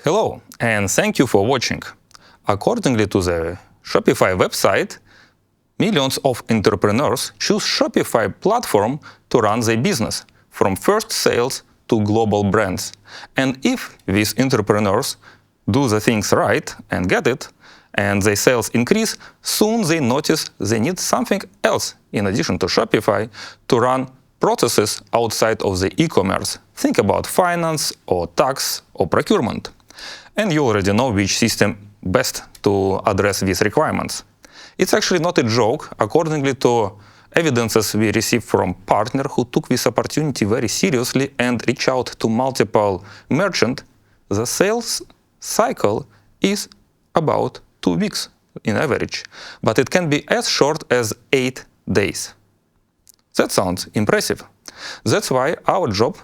Hello, and thank you for watching. Accordingly to the Shopify website, millions of entrepreneurs choose Shopify platform to run their business, from first sales to global brands. And if these entrepreneurs do the things right and get it, and their sales increase, soon they notice they need something else in addition to Shopify to run processes outside of the e-commerce. Think about finance or tax or procurement. And you already know which system best to address these requirements. It's actually not a joke. Accordingly to evidences we received from partner who took this opportunity very seriously and reached out to multiple merchants, the sales cycle is about 2 weeks in average, but it can be as short as 8 days. That sounds impressive. That's why our job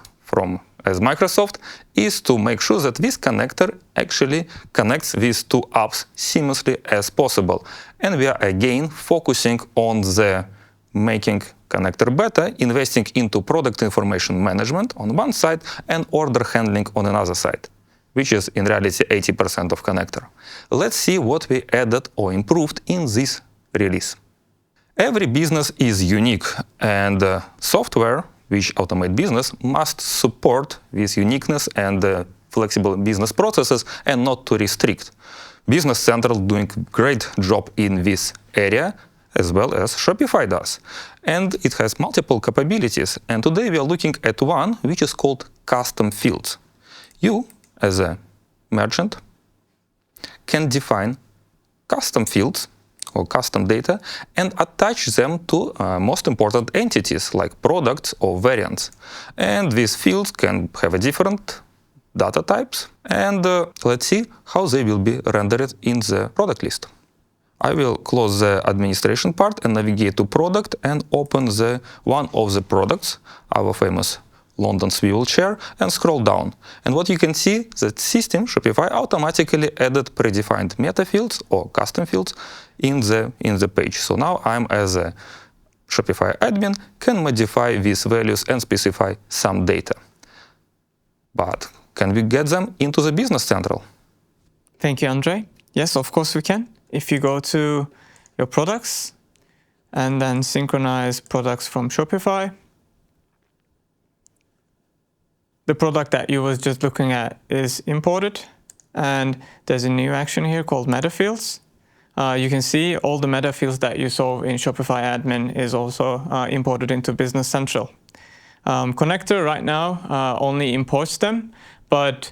as Microsoft is to make sure that this connector actually connects these two apps seamlessly as possible. And we are again focusing on the making connector better, investing into product information management on one side and order handling on another side, which is in reality 80% of connector. Let's see what we added or improved in this release. Every business is unique, and software which automate business must support this uniqueness and flexible business processes and not to restrict. Business Central doing great job in this area, as well as Shopify does. And it has multiple capabilities. And today we are looking at one which is called custom fields. You, as a merchant, can define custom fields or custom data and attach them to most important entities like products or variants. And these fields can have a different data types. And let's see how they will be rendered in the product list. I will close the administration part and navigate to product and open one of the products, our famous London swivel chair, and scroll down. And what you can see, that system, Shopify, automatically added predefined metafields or custom fields in the page. So now I'm, as a Shopify admin, can modify these values and specify some data. But can we get them into the Business Central? Thank you, Andrei. Yes, of course we can. If you go to your products and then synchronize products from Shopify, the product that you was just looking at is imported, and there's a new action here called metafields. You can see all the metafields that you saw in Shopify admin is also imported into Business Central. Connector right now only imports them, but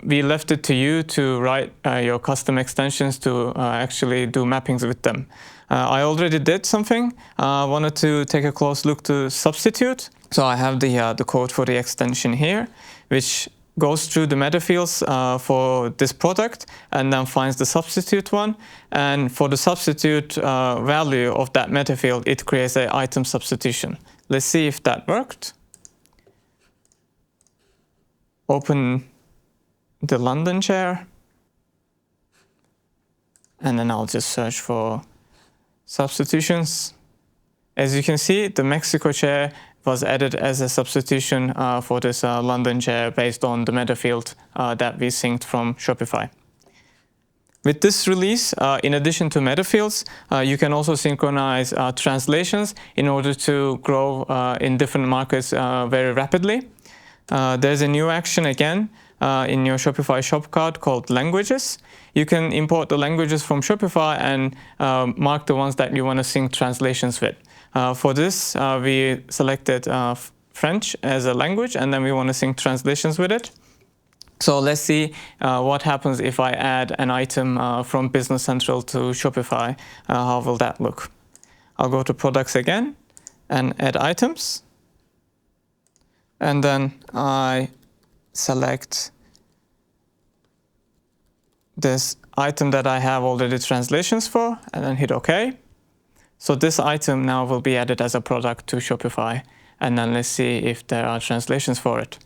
we left it to you to write your custom extensions to actually do mappings with them. I already did something. I wanted to take a close look to substitute. So I have the code for the extension here, which goes through the metafields for this product and then finds the substitute one. And for the substitute value of that metafield, it creates an item substitution. Let's see if that worked. Open the London chair. And then I'll just search for substitutions. As you can see, the Mexico chair was added as a substitution for this London chair based on the metafield that we synced from Shopify. With this release, in addition to metafields, you can also synchronize translations in order to grow in different markets very rapidly. There's a new action again in your Shopify shop cart called languages. You can import the languages from Shopify and mark the ones that you want to sync translations with. For this, we selected French as a language, and then we want to sync translations with it. So let's see what happens if I add an item from Business Central to Shopify. How will that look? I'll go to products again and add items. And then I select this item that I have already translations for, and then hit OK. So this item now will be added as a product to Shopify, and then let's see if there are translations for it.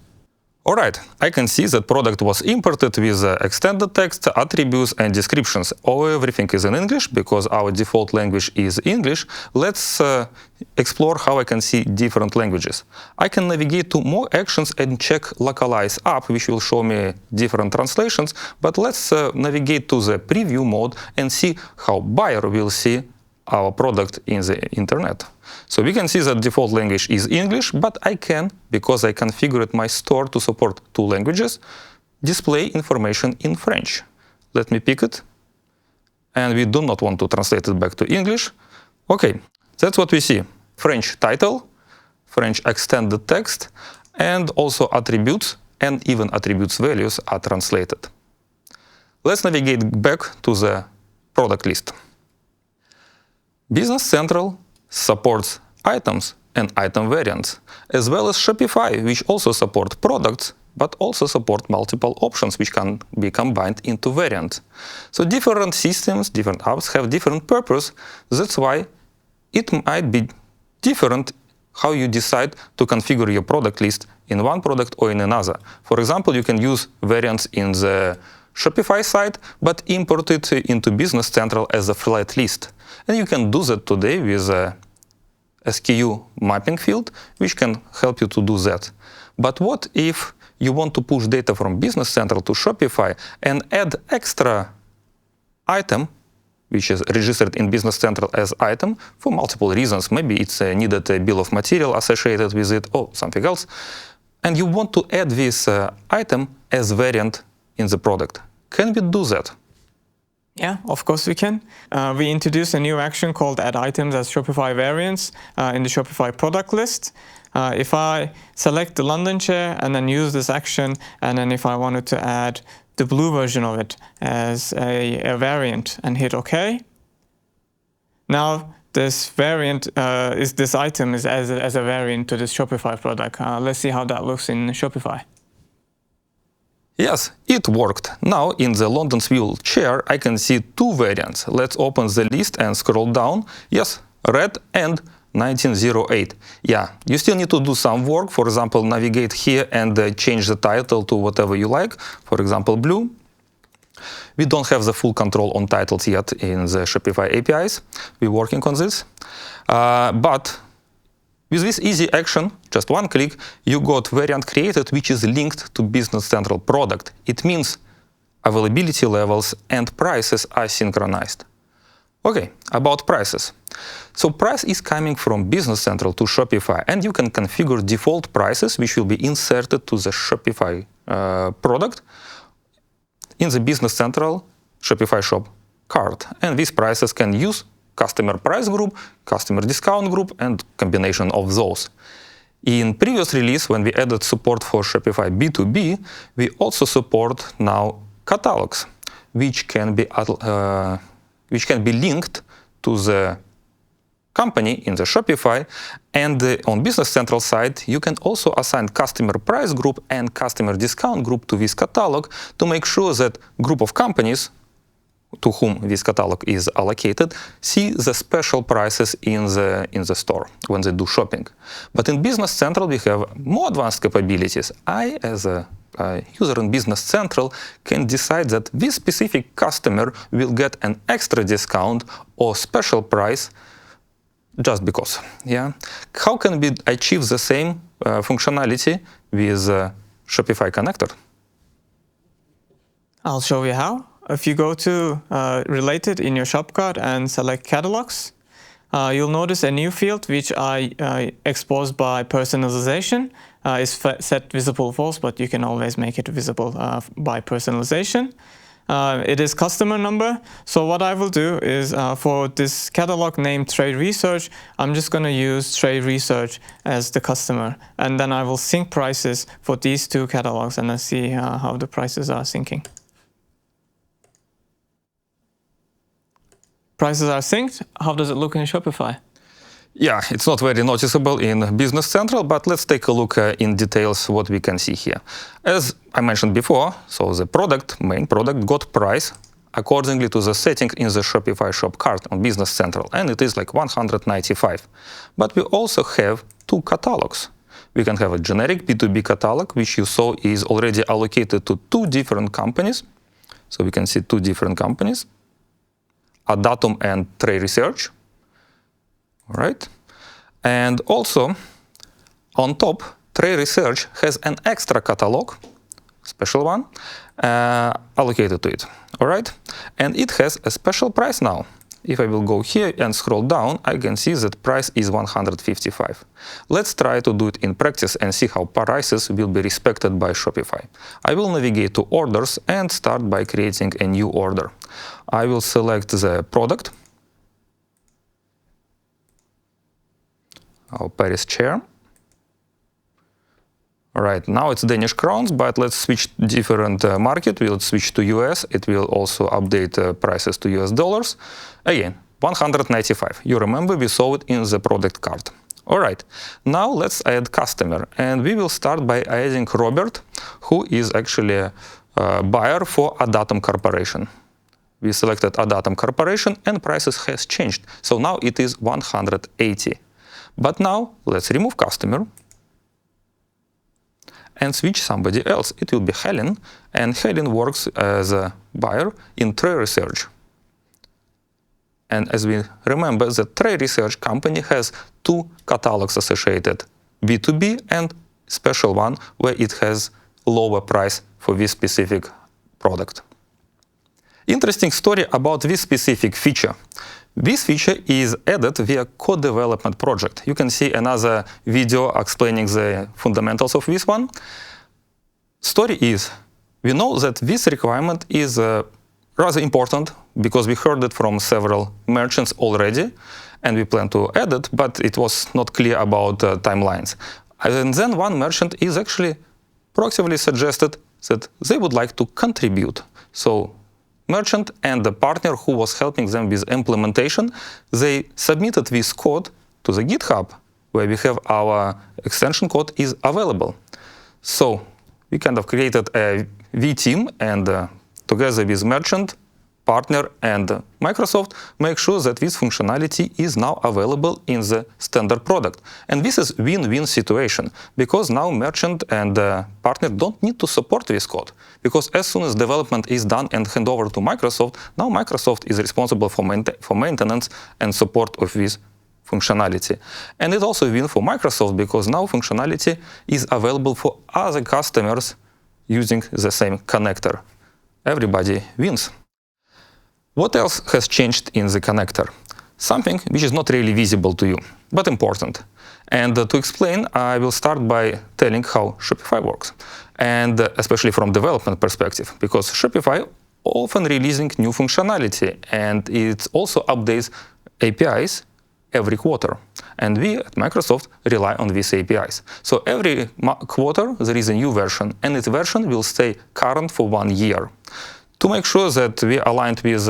Alright, I can see that product was imported with extended text, attributes, and descriptions. Everything is in English because our default language is English. Let's explore how I can see different languages. I can navigate to more actions and check localize app, which will show me different translations. But let's navigate to the preview mode and see how buyer will see our product in the internet. So we can see that default language is English, but I can, because I configured my store to support 2 languages, display information in French. Let me pick it. And we do not want to translate it back to English. Okay, that's what we see. French title, French extended text, and also attributes, and even attributes values are translated. Let's navigate back to the product list. Business Central supports items and item variants, as well as Shopify, which also supports products, but also support multiple options which can be combined into variants. So different systems, different apps have different purpose. That's why it might be different how you decide to configure your product list in one product or in another. For example, you can use variants in the Shopify site, but import it into Business Central as a flat list. And you can do that today with a SKU mapping field, which can help you to do that. But what if you want to push data from Business Central to Shopify and add extra item, which is registered in Business Central as item for multiple reasons? Maybe it's needed a bill of material associated with it or something else. And you want to add this item as variant in the product. Can we do that? Yeah, of course we can. We introduced a new action called add items as Shopify variants in the Shopify product list. If I select the London chair and then use this action, and then if I wanted to add the blue version of it as a variant and hit OK, now this variant this item is as a variant to this Shopify product. Let's see how that looks in Shopify. Yes, it worked. Now in the London Swivel chair, I can see 2 variants. Let's open the list and scroll down. Yes, red and 1908. Yeah, you still need to do some work. For example, navigate here and change the title to whatever you like. For example, blue. We don't have the full control on titles yet in the Shopify APIs. We're working on this. But with this easy action, just one click, you got variant created which is linked to Business Central product. It means availability levels and prices are synchronized. Okay, about prices. So price is coming from Business Central to Shopify, and you can configure default prices which will be inserted to the Shopify product in the Business Central Shopify shop cart. And these prices can use customer price group, customer discount group, and combination of those. In previous release, when we added support for Shopify B2B, we also support now catalogs, which can be linked to the company in the Shopify. And on Business Central side, you can also assign customer price group and customer discount group to this catalog to make sure that group of companies to whom this catalog is allocated see the special prices in the store when they do shopping. But in Business Central, we have more advanced capabilities. I, as a user in Business Central, can decide that this specific customer will get an extra discount or special price just because. Yeah. How can we achieve the same functionality with Shopify Connector? I'll show you how. If you go to Related in your shop cart and select Catalogs, you'll notice a new field which I exposed by personalization. Is set visible false, but you can always make it visible by personalization. It is customer number. So what I will do is for this catalog named Trade Research, I'm just going to use Trade Research as the customer. And then I will sync prices for these 2 catalogs, and let's see how the prices are syncing. Prices are synced. How does it look in Shopify? Yeah, it's not very noticeable in Business Central, but let's take a look in details what we can see here. As I mentioned before, so the main product got price accordingly to the setting in the Shopify shop cart on Business Central, and it is like 195. But we also have 2 catalogs. We can have a generic B2B catalog, which you saw is already allocated to two different companies. So we can see two different companies, Adatum and Trade Research. All right. And also, on top, Trade Research has an extra catalog, special one, allocated to it. All right. And it has a special price now. If I will go here and scroll down, I can see that price is 155. Let's try to do it in practice and see how prices will be respected by Shopify. I will navigate to orders and start by creating a new order. I will select the product, our Paris chair. All right, now it's Danish crowns, but let's switch different market. We'll switch to US. It will also update prices to US dollars. Again, 195. You remember we saw it in the product card. All right, now let's add customer. And we will start by adding Robert, who is actually a buyer for Adatum Corporation. We selected Adatum Corporation and prices has changed. So now it is 180. But now let's remove customer and switch somebody else. It will be Helen, and Helen works as a buyer in Trade Research. And as we remember, the Trade Research company has two catalogs associated, B2B and special one, where it has lower price for this specific product. Interesting story about this specific feature. This feature is added via co-development project. You can see another video explaining the fundamentals of this one. Story is, we know that this requirement is rather important because we heard it from several merchants already, and we plan to add it, but it was not clear about timelines. And then one merchant is actually proactively suggested that they would like to contribute. So merchant and the partner who was helping them with implementation, they submitted this code to the GitHub, where we have our extension code is available. So we kind of created a V team, and together with merchant, partner, and Microsoft, make sure that this functionality is now available in the standard product. And this is win-win situation, because now merchant and partner don't need to support this code. Because as soon as development is done and hand over to Microsoft, now Microsoft is responsible for maintenance and support of this functionality. And it also win for Microsoft, because now functionality is available for other customers using the same connector. Everybody wins. What else has changed in the connector? Something which is not really visible to you, but important. And to explain, I will start by telling how Shopify works, and especially from development perspective, because Shopify often releasing new functionality, and it also updates APIs every quarter. And we at Microsoft rely on these APIs. So every quarter there is a new version, and its version will stay current for 1 year. To make sure that we aligned with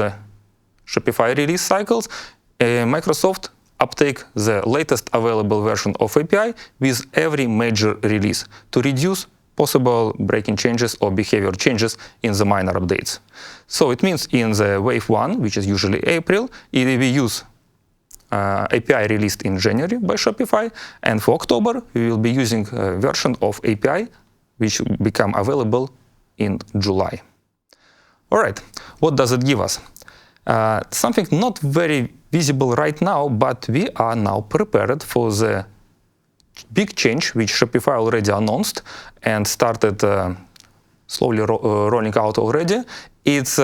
Shopify release cycles, Microsoft uptake the latest available version of API with every major release to reduce possible breaking changes or behavior changes in the minor updates. So it means in the wave 1, which is usually April, we use API released in January by Shopify, and for October we will be using a version of API which will become available in July. All right, what does it give us? Something not very visible right now, but we are now prepared for the big change which Shopify already announced and started slowly rolling out already. It's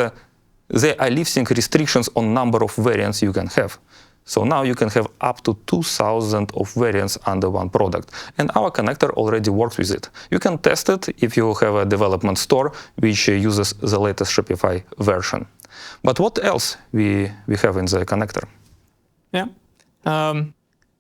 they are lifting restrictions on number of variants you can have. So now you can have up to 2,000 of variants under one product. And our connector already works with it. You can test it if you have a development store which uses the latest Shopify version. But what else we have in the connector? Yeah.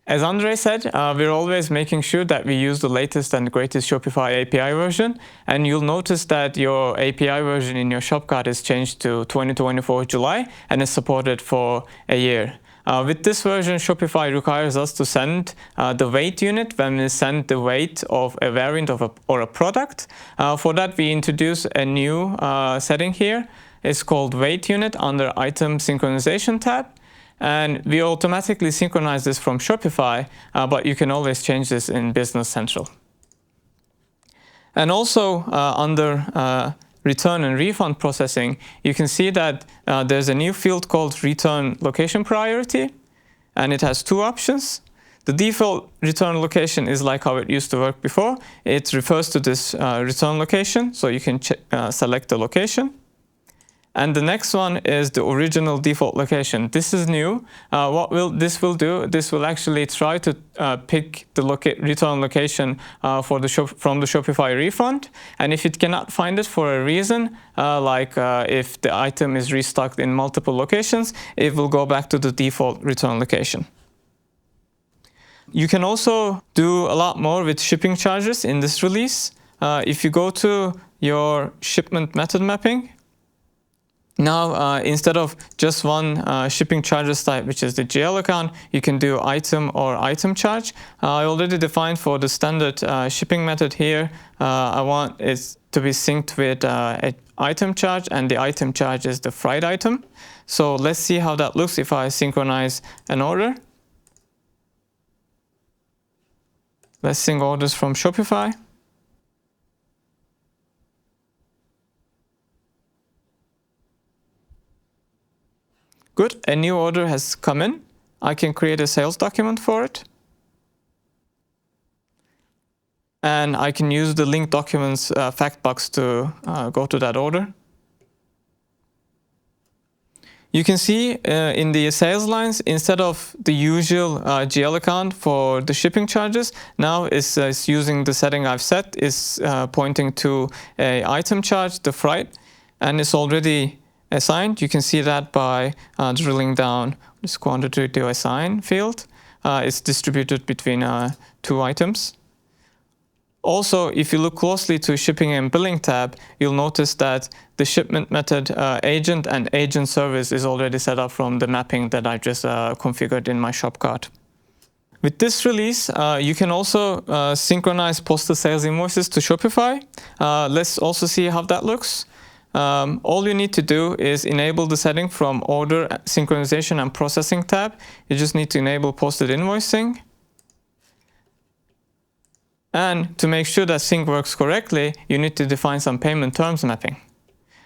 As Andrei said, we're always making sure that we use the latest and greatest Shopify API version. And you'll notice that your API version in your shop card is changed to 2024 July and is supported for a year. With this version, Shopify requires us to send the weight unit when we send the weight of a variant of or a product. For that, we introduce a new setting here. It's called weight unit under item synchronization tab. And we automatically synchronize this from Shopify, but you can always change this in Business Central. And also under return and refund processing, you can see that there's a new field called return location priority, and it has two options. The default return location is like how it used to work before. It refers to this return location, so you can select the location. And the next one is the original default location. This is new. This will actually try to pick the return location from the Shopify refund. And if it cannot find it for a reason, like if the item is restocked in multiple locations, it will go back to the default return location. You can also do a lot more with shipping charges in this release. If you go to your shipment method mapping, now, instead of just one shipping charges type, which is the GL account, you can do item or item charge. I already defined for the standard shipping method here, I want it to be synced with an item charge, and the item charge is the fried item. So let's see how that looks if I synchronize an order. Let's sync orders from Shopify. Good, a new order has come in. I can create a sales document for it. And I can use the link documents fact box to go to that order. You can see in the sales lines, instead of the usual GL account for the shipping charges, now it's using the setting I've set, is pointing to a item charge, the freight, and it's already assigned. You can see that by drilling down this quantity to assign field. It's distributed between two items. Also, if you look closely to shipping and billing tab, you'll notice that the shipment method agent and agent service is already set up from the mapping that I just configured in my shop cart. With this release, you can also synchronize posted sales invoices to Shopify. Let's also see how that looks. All you need to do is enable the setting from Order, Synchronization and Processing tab. You just need to enable Posted Invoicing. And to make sure that sync works correctly, you need to define some payment terms mapping.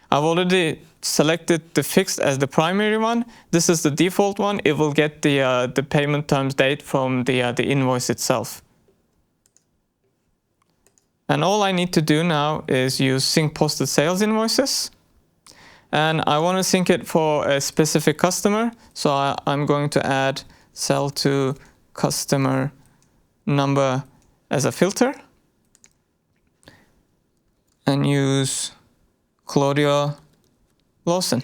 I've already selected the fixed as the primary one. This is the default one. It will get the payment terms date from the invoice itself. And all I need to do now is use sync posted sales invoices. And I want to sync it for a specific customer. So I'm going to add sell to customer number as a filter. And use Claudia Lawson.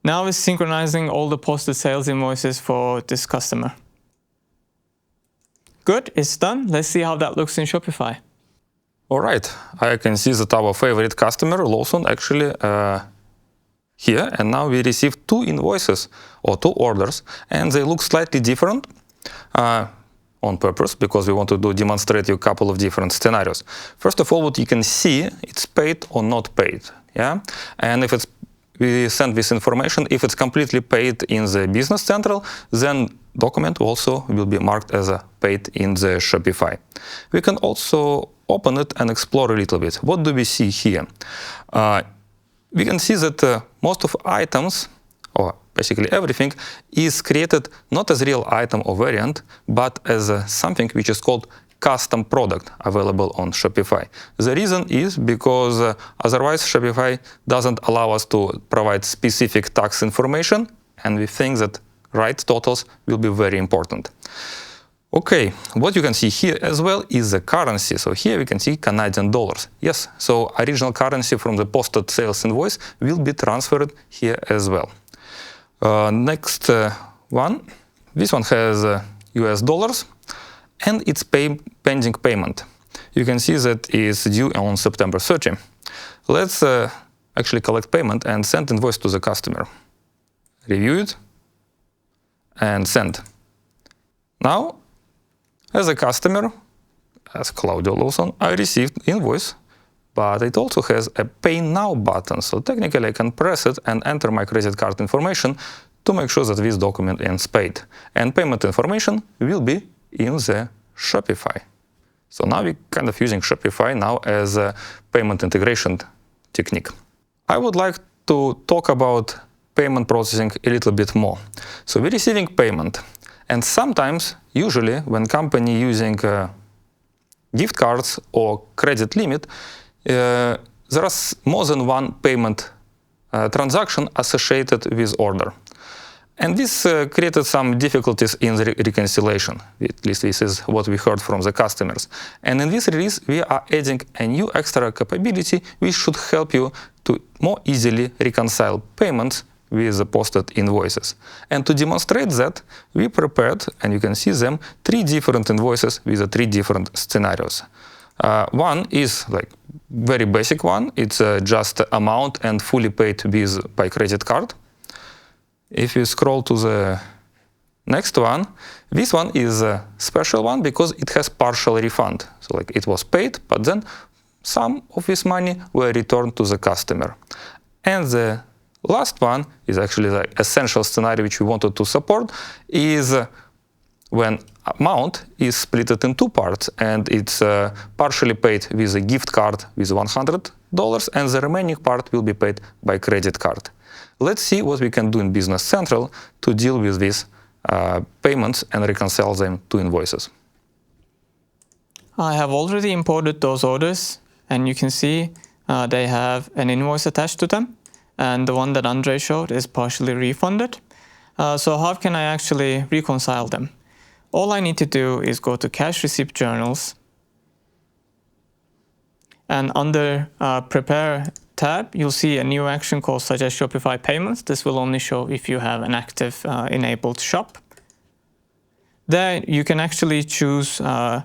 Now it's synchronizing all the posted sales invoices for this customer. Good, it's done. Let's see how that looks in Shopify. All right, I can see that our favorite customer, Lawson, actually here. And now we received two invoices or two orders, and they look slightly different on purpose, because we want to demonstrate you a couple of different scenarios. First of all, what you can see, it's paid or not paid. Yeah, and if we send this information, if it's completely paid in the Business Central, then document also will be marked as a paid in the Shopify. We can also open it and explore a little bit. What do we see here? We can see that most of items, or basically everything, is created not as real item or variant, but as something which is called custom product available on Shopify. The reason is because otherwise Shopify doesn't allow us to provide specific tax information, and we think that right totals will be very important. Okay, what you can see here as well is the currency. So here we can see Canadian dollars. Yes, so original currency from the posted sales invoice will be transferred here as well. Next one, this one has US dollars, and it's pending payment. You can see that it's due on September 30. Let's actually collect payment and send invoice to the customer. Review it and send. Now, as a customer, as Claudia Lawson, I received invoice but it also has a Pay Now button. So technically I can press it and enter my credit card information to make sure that this document is paid. And payment information will be in the Shopify. So now we're kind of using Shopify now as a payment integration technique. I would like to talk about payment processing a little bit more. So we're receiving payment. And sometimes, usually, when company using gift cards or credit limit, there are more than one payment transaction associated with order. And this created some difficulties in the reconciliation. At least this is what we heard from the customers. And in this release, we are adding a new extra capability which should help you to more easily reconcile payments with the posted invoices. And to demonstrate that, we prepared, and you can see them, 3 different invoices with the 3 different scenarios. One is like very basic one. It's just amount and fully paid by credit card. If you scroll to the next one, this one is a special one because it has partial refund. So like it was paid, but then some of this money were returned to the customer. And the last one is actually the essential scenario which we wanted to support, is when amount is split in 2 parts and it's partially paid with a gift card with $100 and the remaining part will be paid by credit card. Let's see what we can do in Business Central to deal with these payments and reconcile them to invoices. I have already imported those orders, and you can see they have an invoice attached to them, and the one that Andre showed is partially refunded. So how can I actually reconcile them? All I need to do is go to Cash Receipt Journals, and under Prepare tab, you'll see a new action called Suggest Shopify Payments. This will only show if you have an active enabled shop. There you can actually choose a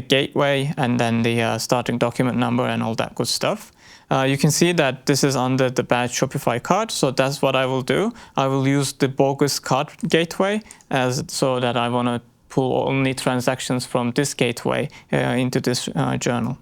gateway and then the starting document number and all that good stuff. You can see that this is under the badge Shopify card, so that's what I will do. I will use the bogus card gateway so that I want to pull only transactions from this gateway into this journal.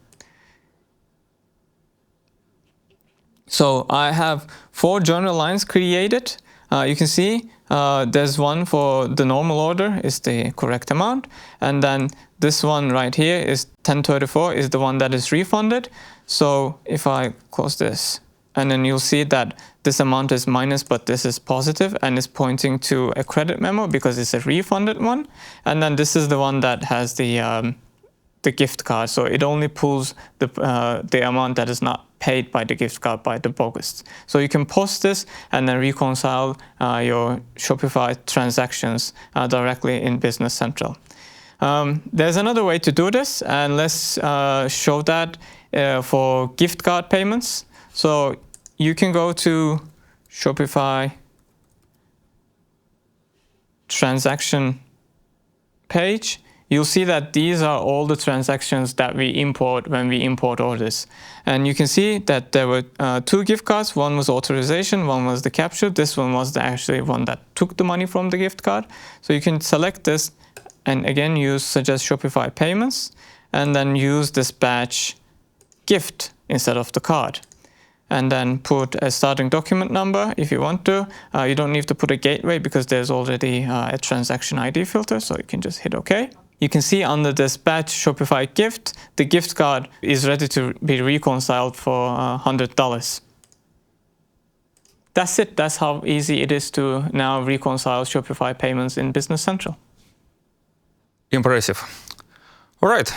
So I have 4 journal lines created. You can see there's one for the normal order is the correct amount, and then this one right here is 1034 is the one that is refunded. So if I close this, and then you'll see that this amount is minus, but this is positive and is pointing to a credit memo because it's a refunded one. And then this is the one that has the gift card, so it only pulls the amount that is not paid by the gift card by the bogus. So you can post this and then reconcile your Shopify transactions directly in Business Central. There's another way to do this, and let's show that for gift card payments. So you can go to Shopify transaction page. You'll see that these are all the transactions that we import when we import orders. And you can see that there were 2 gift cards. One was authorization, one was the capture. This one was the actually one that took the money from the gift card. So you can select this and again use Suggest Shopify Payments and then use this batch gift instead of the card. And then put a starting document number if you want to. You don't need to put a gateway because there's already a transaction ID filter, so you can just hit OK. You can see under this batch Shopify gift, the gift card is ready to be reconciled for $100. That's it. That's how easy it is to now reconcile Shopify payments in Business Central. Impressive. All right.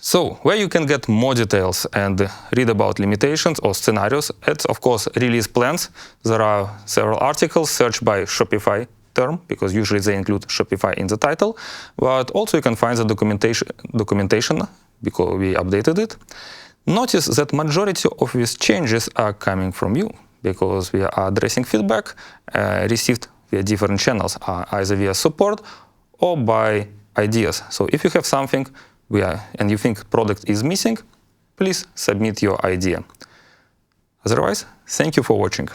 So, where you can get more details and read about limitations or scenarios, it's of course release plans. There are several articles searched by Shopify term, because usually they include Shopify in the title, but also you can find the documentation because we updated it. Notice that majority of these changes are coming from you, because we are addressing feedback received via different channels, either via support or by ideas. So if you have something and you think product is missing, please submit your idea. Otherwise, thank you for watching.